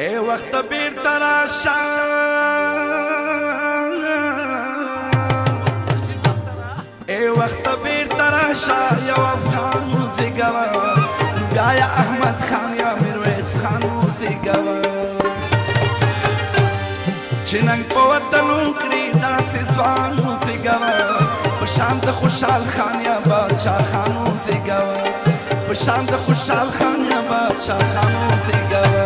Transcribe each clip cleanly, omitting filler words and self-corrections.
اے وقت بیرته راشه اے وقت بیرته راشه یو افغان وزیږوه نو بیا یا احمد خان یا میرویس خان وزیږوه چې ننګ په وطن وکړي داسې ځوان وزیږوه په شان د خوشحال خان یا بادشاه خان وزیږوه په شان د خوشحال خان یا بادشاه خان وزیږوه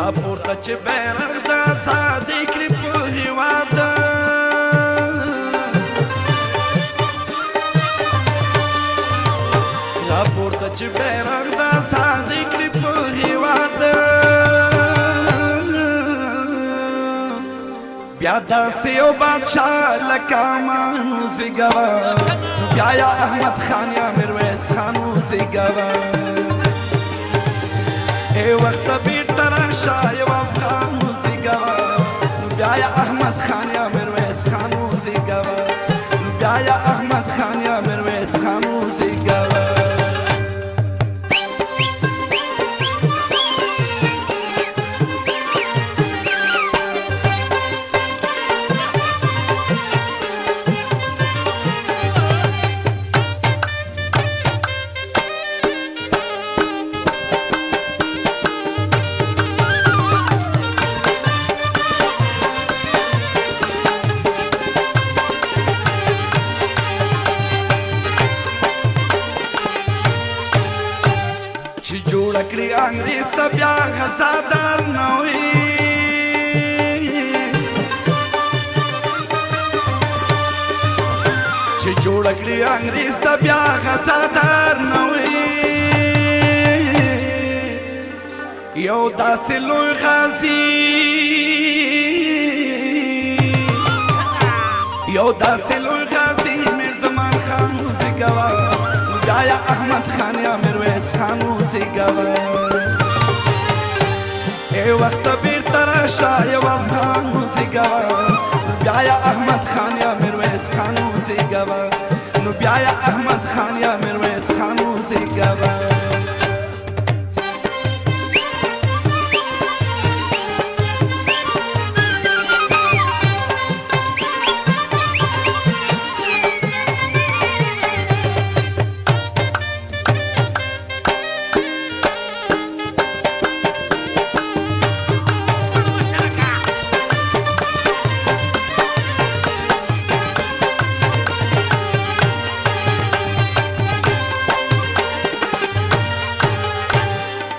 راپورته چې بیرغ د ازادۍ کړي په هېواد راپورته چې بیرغ د ازادۍ کړي په هېواد بیا داسې یو بادشاه لکه امان وزیږوه نو بیا یا احمد خان یا میرویس خان وزیږوه ای وخت بیرته راشه یو افغان وزیږوه نو بیا یا احمد خان یا میرویس خان وزیږوه نو بیا یا احمد خان یا میرویس خان وزیږوه چې جوړه کړي انګریز ته بیا غزادار نه وي چې جوړه کړي انګریز ته بیا غزادار نه وي یو داسې لوی غازي یو داسې لوی غازي میرزمان خان وزیږوه نو بیا یا احمد خان یا میرویس خان وزیږوه ای وخت بیرته راشه یو افغان وزیږوه نو بیا یا احمد خان یا میرویس خان وزیږوه نو بیا یا احمد خان یا میرویس خان وزیږوه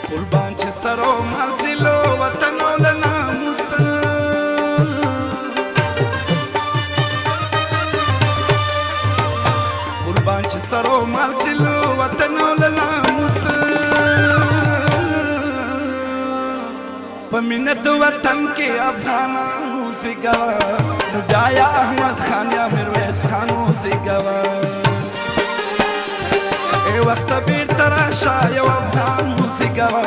قربان چې سرو مال کړلو وطن او له ناموسه قربان چې سرو مال کړلو وطن او له ناموسه په مینه د وطن کې افغانان وزیږوه نو بیا یا احمد خان یا میرویس خان وزیږوه ای وخت بیرته راشه یو افغان وزیږوه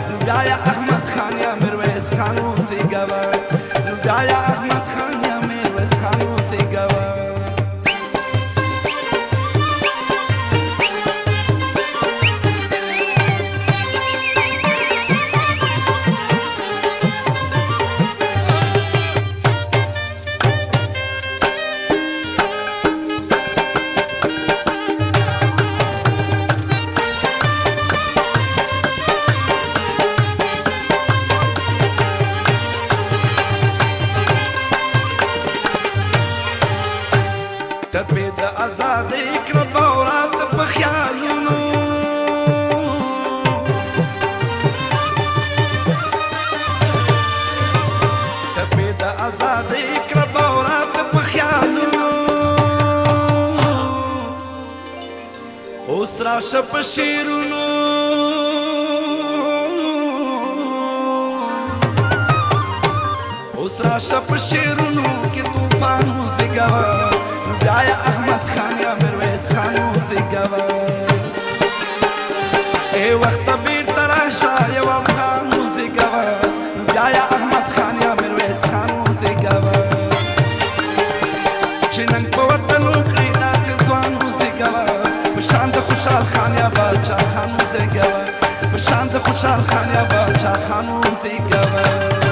نو بیا یا احمد خان یا میرویس خان وزیږوه نو بیا یا احمد خان یا میرویس خان وزیږوه ټپې د ازادۍ کړه باورات په خیالونو ټپې د ازادۍ کړه باورات په خیالونو اوس راشه په شعرونو اوس راشه په شعرونو کې طوفان وزېږوه نو بیا یې احمد خان یا میرویس خان وزېږوه ای وخته بیرته راشه یو افغان وزېږوه نو بیا یې احمد خان یا میرویس خان وزېږوه چې نن په وطن وکړي داسې ځوان وزېږوه په شان د خوشحال خان یا باچا خان وزېږوه په شان د خوشحال خان یا باچا خان وزېږوه